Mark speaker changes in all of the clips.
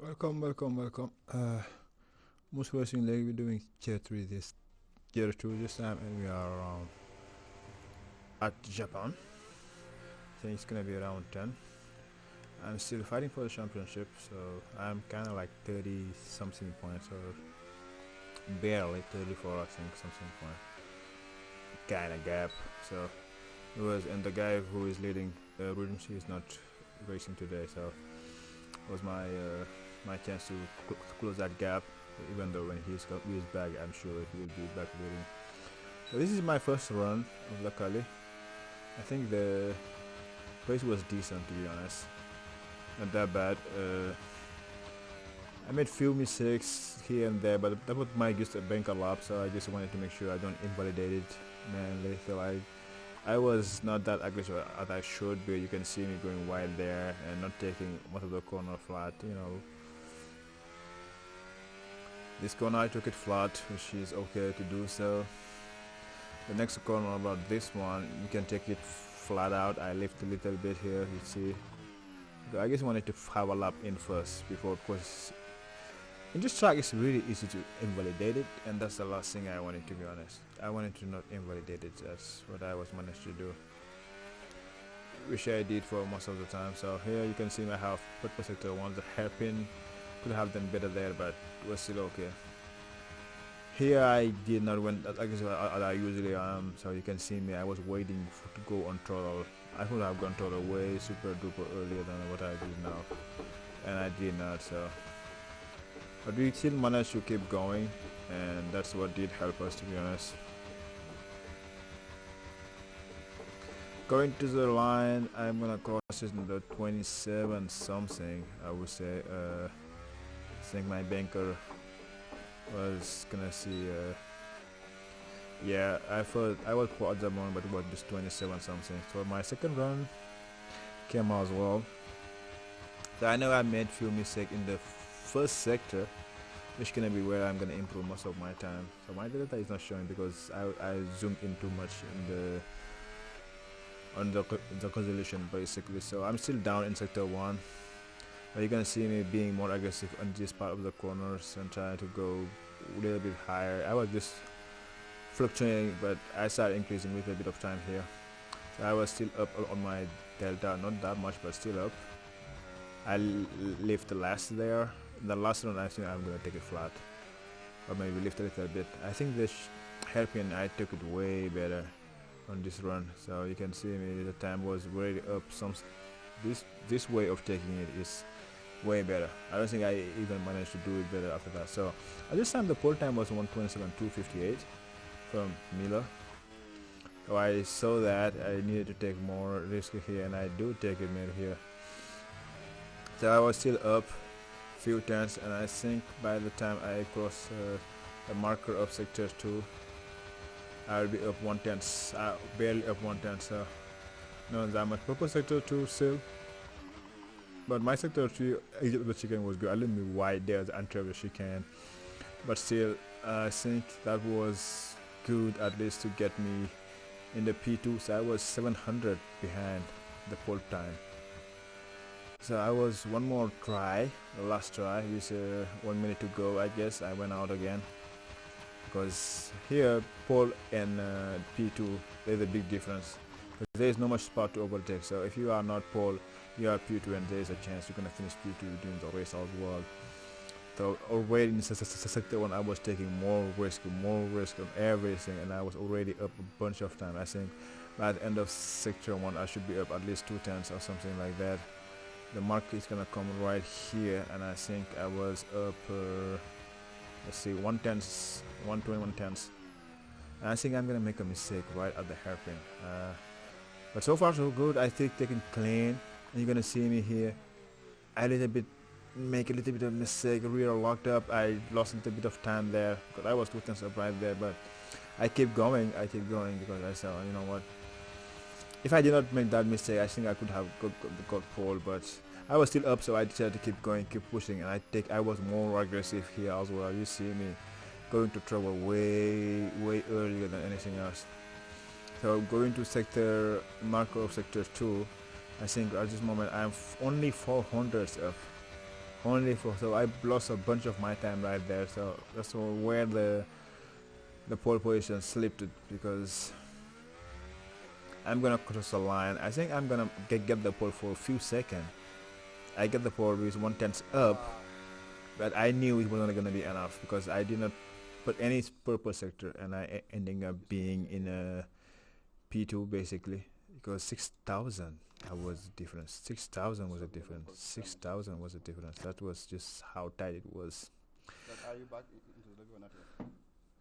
Speaker 1: Welcome. Most recently we're doing tier 2 this time, and we are at Japan. I think it's gonna be around 10. I'm still fighting for the championship, so I'm kind of like 30 something points, or barely 34, I think, something point. Kind of gap. So and the guy who is leading Regency is not racing today, so it was my chance to close that gap. Even though when he's back, I'm sure he will be back leading. So this is my first run of the Quali. I think the race was decent, to be honest. Not that bad. I made few mistakes here and there, but that was my just a banker lap, so I just wanted to make sure I don't invalidate it mainly. So I was not that aggressive as I should be. You can see me going wide there and not taking most of the corner flat, This corner I took it flat, which is okay to do so. The next corner about this one, you can take it flat out. I lift a little bit here, you see. So I just wanted to have a lap in first before, because in this track it's really easy to invalidate it, and that's the last thing I wanted, to be honest. I wanted to not invalidate it. That's what I was managed to do, which I did for most of the time. So here you can see I have purple sector 1, the hairpin. Could have done better there, but it was still okay. Here I did not went as aggressive as I usually am, so you can see me. I was waiting to go on throttle. I could have gone throttle way super duper earlier than what I did now, and I did not. So, but we still managed to keep going, and that's what did help us, to be honest. Going to the line, I'm gonna cross it in the 27 something, I would say. I think my banker was gonna see. Yeah, I thought I was poor at the moment, but it was just 27 something. So my second run came out as well. So I know I made few mistakes in the first sector, which gonna be where I'm gonna improve most of my time. So my data is not showing because I zoomed in too much on the resolution basically. So I'm still down in sector 1. But you're gonna see me being more aggressive on this part of the corners and trying to go a little bit higher. I was just fluctuating, but I started increasing with a bit of time here. So I was still up on my delta, not that much, but still up. I lift the last there. In the last run, I think I'm gonna take it flat, or maybe lift a little bit. I think this hairpin, I took it way better on this run. So you can see me. The time was really up. This way of taking it is way better. I don't think I even managed to do it better after that. So at this time the pole time was 1:27.258 from Miller. So I saw that I needed to take more risk here, and I do take it more here. So I was still up few tenths, and I think by the time I cross the marker of sector 2, I'll be up 1/10, barely up 1/10. So not that much. Purple sector 2 still. But my sector 3 exit of the chicane was good. I let me wide there the entry of the chicane. But still, I think that was good, at least to get me in the P2. So I was 700 behind the pole time. So I was one more try, the last try, with 1 minute to go. I guess I went out again. Because here, pole and P2, there's a big difference. There is no much spot to overtake. So if you are not pole, you are P2, and there is a chance you're gonna finish P2 during the race as well. So already in sector 1, I was taking more risk on everything, and I was already up a bunch of time. I think by the end of sector 1, I should be up at least 2 tenths or something like that. The mark is gonna come right here, and I think I was up. Let's see, 121 tenths. And I think I'm gonna make a mistake right at the hairpin. But so far so good. I think taking clean, and you're gonna see me here. I make a little bit of mistake. Rear locked up. I lost a little bit of time there because I was 2 tenths up right there. But I keep going. Because I said, you know what? If I did not make that mistake, I think I could have got pole. But I was still up, so I decided to keep going, keep pushing, and I was more aggressive here as well. You see me going to trouble way earlier than anything else. So going to sector marker of sector 2, I think at this moment I'm only 400s up. only for, so I lost a bunch of my time right there. So that's where the pole position slipped it, because I'm gonna cross the line. I think I'm gonna get the pole for a few seconds. I get the pole with 1/10 up, but I knew it wasn't gonna be enough because I did not put any purple sector, and I ending up being in a P2 basically, because 6,000 that was the difference. 6,000 was a difference. 6,000 was a difference. That was just how tight it was.
Speaker 2: Are you back into the lobby or not yet?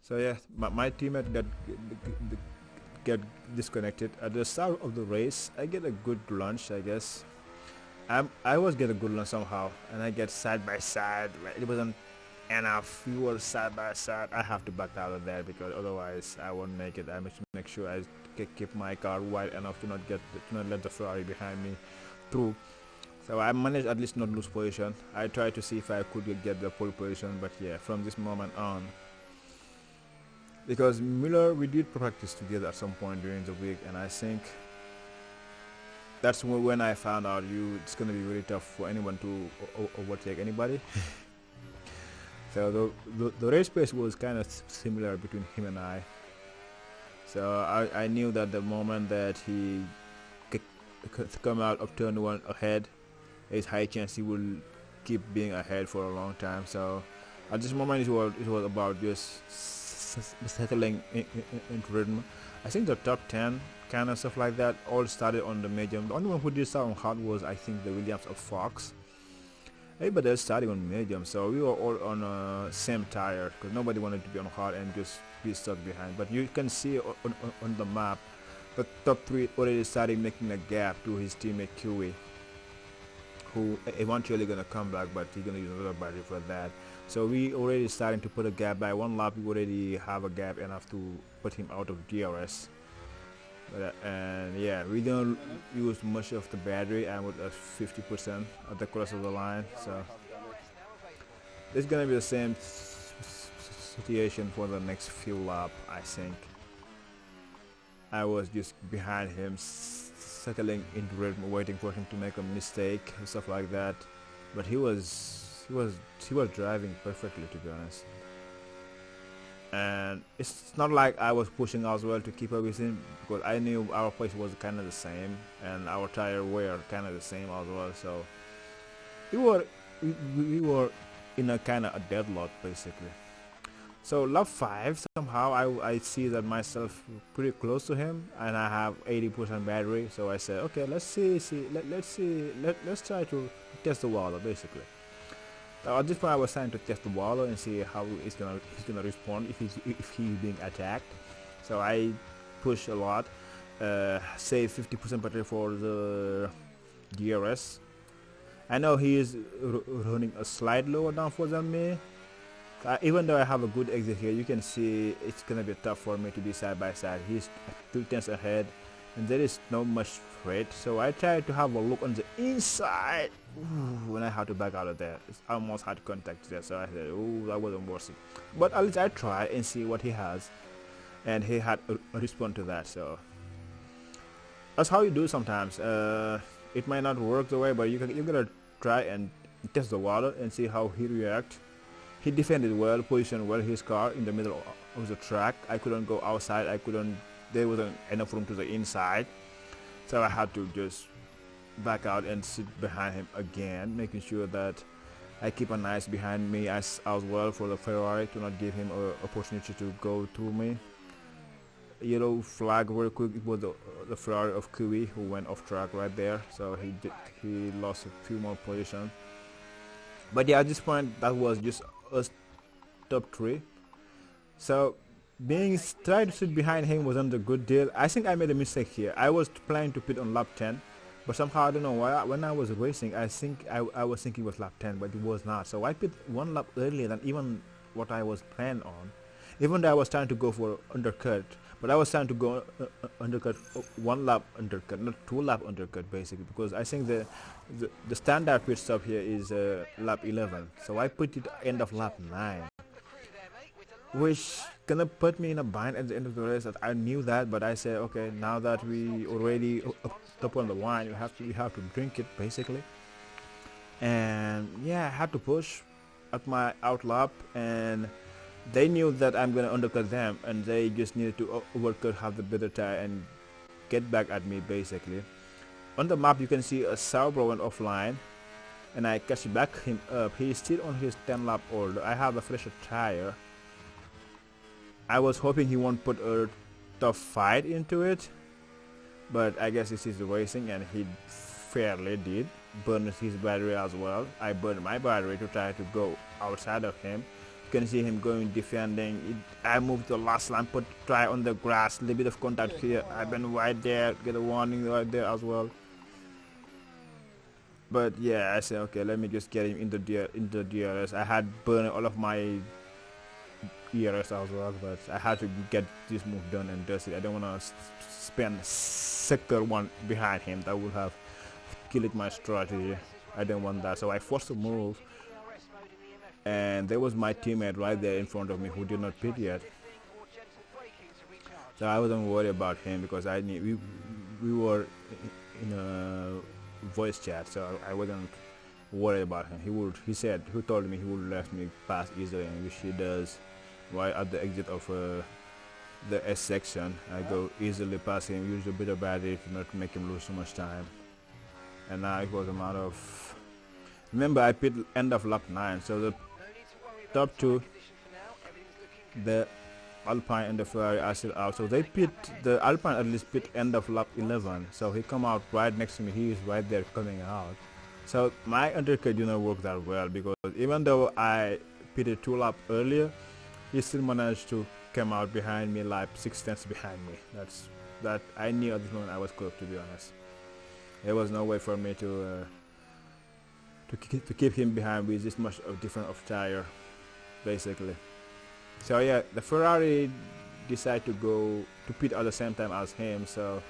Speaker 1: So yeah, my teammate get disconnected at the start of the race. I get a good lunch, I guess. I was get a good lunch somehow, and I get side by side. It wasn't enough. We were side by side. I have to back out of there because otherwise I won't make it. I must make sure I keep my car wide enough to not let the Ferrari behind me through. So I managed at least not lose position. I tried to see if I could get the pole position, but yeah, from this moment on, because Miller, we did practice together at some point during the week, and I think that's when I found out it's gonna be really tough for anyone to overtake anybody. So the race pace was kind of similar between him and I. So I knew that the moment that he could come out of turn 1 ahead, there's high chance he will keep being ahead for a long time. So at this moment it was about just settling into rhythm. I think the top 10 kind of stuff like that all started on the medium. The only one who did start on hard was, I think, the Williams of Fox. Everybody else starting on medium, so we were all on same tire because nobody wanted to be on hard and just be stuck behind. But you can see on the map, the top 3 already started making a gap to his teammate QE, who eventually gonna come back, but he's gonna use another battery for that. So we already starting to put a gap. By one lap, we already have a gap enough to put him out of DRS. And yeah, we don't use much of the battery. I'm at 50% at the cross of the line, so it's gonna be the same situation for the next few laps. I think I was just behind him, settling into rhythm, waiting for him to make a mistake and stuff like that. But he was driving perfectly, to be honest. And it's not like I was pushing as well to keep up with him, because I knew our pace was kind of the same and our tire wear kind of the same as well. So we were in a kind of a deadlock basically. So lap 5, somehow I see that myself pretty close to him, and I have 80% battery. So I said, okay, let's try to test the water basically. At this point, I was trying to test the water and see how he's gonna respond if he's being attacked. So I push a lot, save 50% battery for the DRS. I know he is running a slight lower downforce than me. Even though I have a good exit here, you can see it's gonna be tough for me to be side by side. He's 2/10 ahead, and there is not much straight. So I tried to have a look on the inside. Ooh, when I had to back out of there, I almost had contact there. So I said, "Oh, that wasn't worth it." But at least I try and see what he has, and he had a response to that. So that's how you do sometimes. It might not work the way, but you gotta try and test the water and see how he reacts. He defended well, positioned well his car in the middle of the track. I couldn't go outside. There wasn't enough room to the inside, so I had to just back out and sit behind him again, making sure that I keep an eye behind me as well for the Ferrari to not give him an opportunity to go through me. Yellow flag very quick. It was the Ferrari of QE who went off track right there, so he lost a few more positions. But yeah, at this point that was just us top 3. So trying to sit behind him wasn't a good deal. I think I made a mistake here. I was planning to pit on lap 10, but somehow I don't know why. When I was racing, I think I was thinking it was lap 10, but it was not. So I pit 1 lap earlier than even what I was planned on. Even though I was trying to go for undercut, but I was trying to go undercut 1 lap undercut, not 2 lap undercut basically, because I think the standard pit stop here is lap 11. So I put it end of lap 9, which gonna put me in a bind at the end of the race. That I knew that, but I said, okay, now that we already up on the wine, we have to drink it basically. and yeah, I had to push at my out lap, and they knew that I'm gonna undercut them, and they just needed to overcut, have the better tire, and get back at me basically. On the map, you can see a Sauber went offline, and I catch back him up. He's still on his 10 lap order. I have a fresher tire. I was hoping he won't put a tough fight into it, but I guess this is the racing, and he fairly did. Burned his battery as well. I burned my battery to try to go outside of him. You can see him going defending. I moved the last line, put try on the grass, a little bit of contact here. I've been right there, get a warning right there as well. But yeah, I said okay, let me just get him into DRS. I had burned all of my ERS as well, but I had to get this move done and dusted. I don't want to spend sector one behind him. That would have killed my strategy. I didn't want that, so I forced a move, and there was my teammate right there in front of me who did not pit yet. So I wasn't worried about him because I knew we were in a voice chat, so I wasn't worried about him. He told me he would let me pass easily, and which he does. Right at the exit of the S section, I go easily past him, use a bit of battery to not make him lose so much time. And now it was a matter of, remember I pit end of lap 9, so the top two, the Alpine and the Ferrari are still out, so they pit, the Alpine at least pit end of lap 11, so he come out right next to me. He is right there coming out. So my undercut did not work that well, because even though I pitted 2 laps earlier, he still managed to come out behind me, like 6 tenths behind me. That I knew at this moment I was cooked, to be honest. There was no way for me to keep him behind with this much of different of tire, basically. So yeah, the Ferrari decided to go to pit at the same time as him. So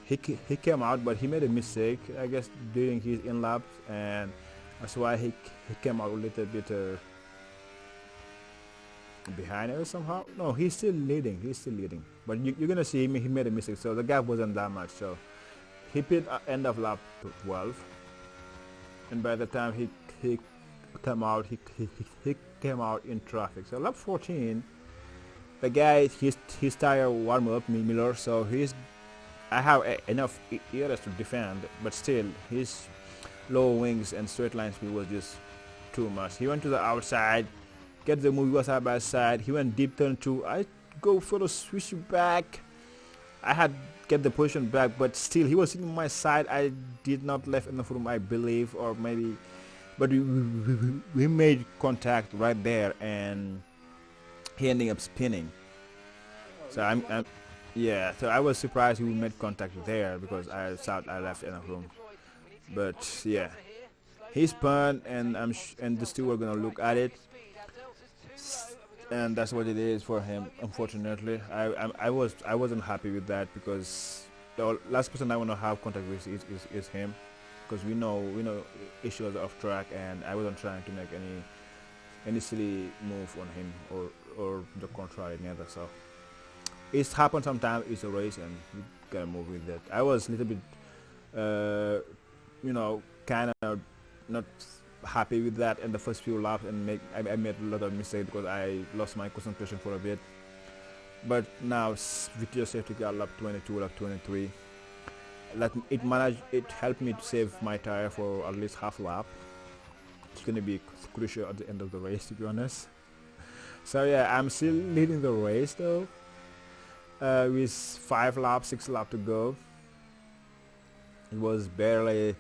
Speaker 1: he came out, but he made a mistake, I guess, during his in laps, and that's why he came out a little bit behind us somehow. No, he's still leading. But you're gonna see him. He made a mistake, so the gap wasn't that much. So he pit at end of lap 12, and by the time he came out, he came out in traffic. So lap 14, the guy his tire warm up, Miller. So I have enough ERS to defend, but still his low wings and straight line speed was just too much. He went to the outside, get the move, side by side. He went deep turn 2. I go for the switch back. I had get the position back, but still he was sitting on my side. I did not left enough room, I believe, or maybe, but we made contact right there, and he ended up spinning. So so I was surprised we made contact there, because I thought I left enough room. But yeah, he spun, and and the steward gonna look at it, and that's what it is for him. Unfortunately, I wasn't happy with that, because the last person I want to have contact with is him, because we know issues off track, and I wasn't trying to make any silly move on him or the contrary neither. So it's happened sometimes. It's a race, and you gotta move with that. I was a little bit kind of not happy with that in the first few laps, and I made a lot of mistakes because I lost my concentration for a bit. But now with your safety car, lap 22, lap 23, it helped me to save my tire for at least half lap. It's gonna be crucial at the end of the race, to be honest. So yeah, I'm still leading the race though, with 6 laps to go. It was barely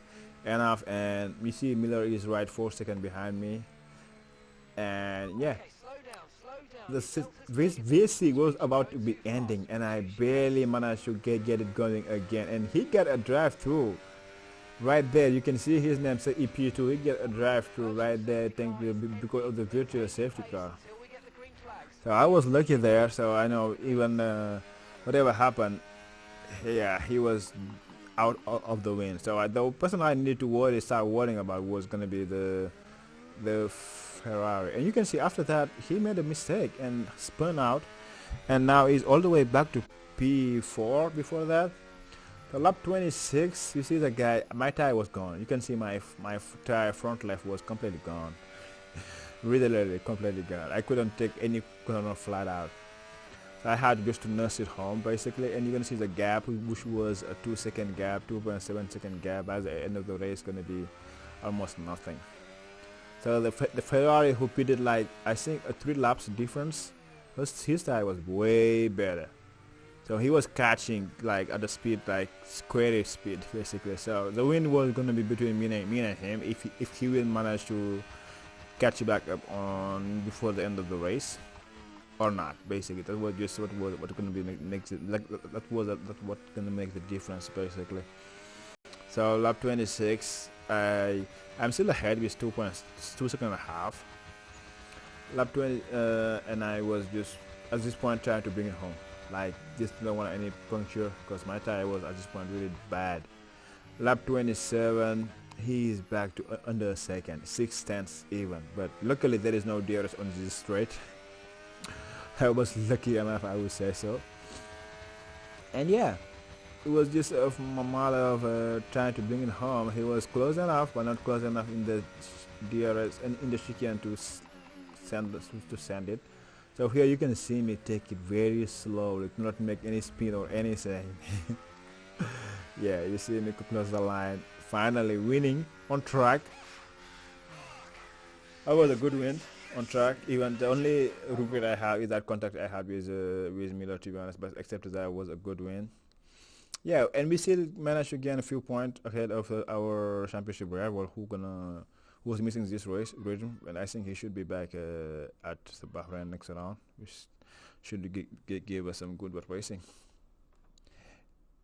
Speaker 1: enough, and you see Miller is right 4 seconds behind me, and yeah, the VC was about to be ending, and I barely managed to get it going again, and he got a drive through right there. You can see his name say EP2. He get a drive through right there, thank you, because of the virtual safety car. So I was lucky there. So I know even whatever happened, yeah, he was out of the win. So the person I need to start worrying about was gonna be the Ferrari. And you can see after that he made a mistake and spun out, and now he's all the way back to P4 before that. So lap 26, you see the guy, my tire was gone. You can see my tire front left was completely gone. Really completely gone. I couldn't take any corner flat out. So I had just to nurse it home basically, and you're gonna see the gap, which was a 2-second gap, 2.7 second gap. At the end of the race, gonna be almost nothing. So the Ferrari who pitted like I think a 3 laps difference, his tire was way better. So he was catching like at the speed like square speed basically. So the win was gonna be between me and him if he will manage to catch you back up on before the end of the race or not. Basically, that was just what gonna be next. Like that what gonna make the difference basically. So lap 26, I'm still ahead with 2 seconds and a half. Lap 20, and I was just at this point trying to bring it home. Like just don't want any puncture because my tire was at this point really bad. Lap 27, he is back to under a second, 6/10 even. But luckily there is no DRS on this straight. I was lucky enough, I would say so. And yeah, it was just a matter of trying to bring it home. He was close enough, but not close enough in the DRS and in the chicane to send it. So here you can see me take it very slowly, not make any speed or anything. Yeah, you see me close the line, finally winning on track. That was a good win on track. Even the only regret I have is that contact I had with Miller, to be honest, but except that was a good win. Yeah, and we still managed to gain a few points ahead of our championship rival who was missing this race rhythm, and I think he should be back at Bahrain next round, which should give us some good racing.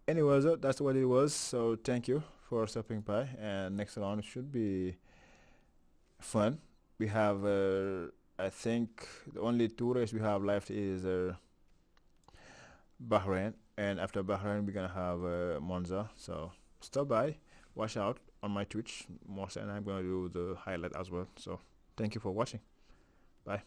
Speaker 1: Anyways, that's what it was. So thank you for stopping by, and next round should be fun. We have, I think, the only 2 races we have left is Bahrain, and after Bahrain we're gonna have Monza. So stop by, watch out on my Twitch, Moza, and I'm gonna do the highlight as well. So thank you for watching. Bye.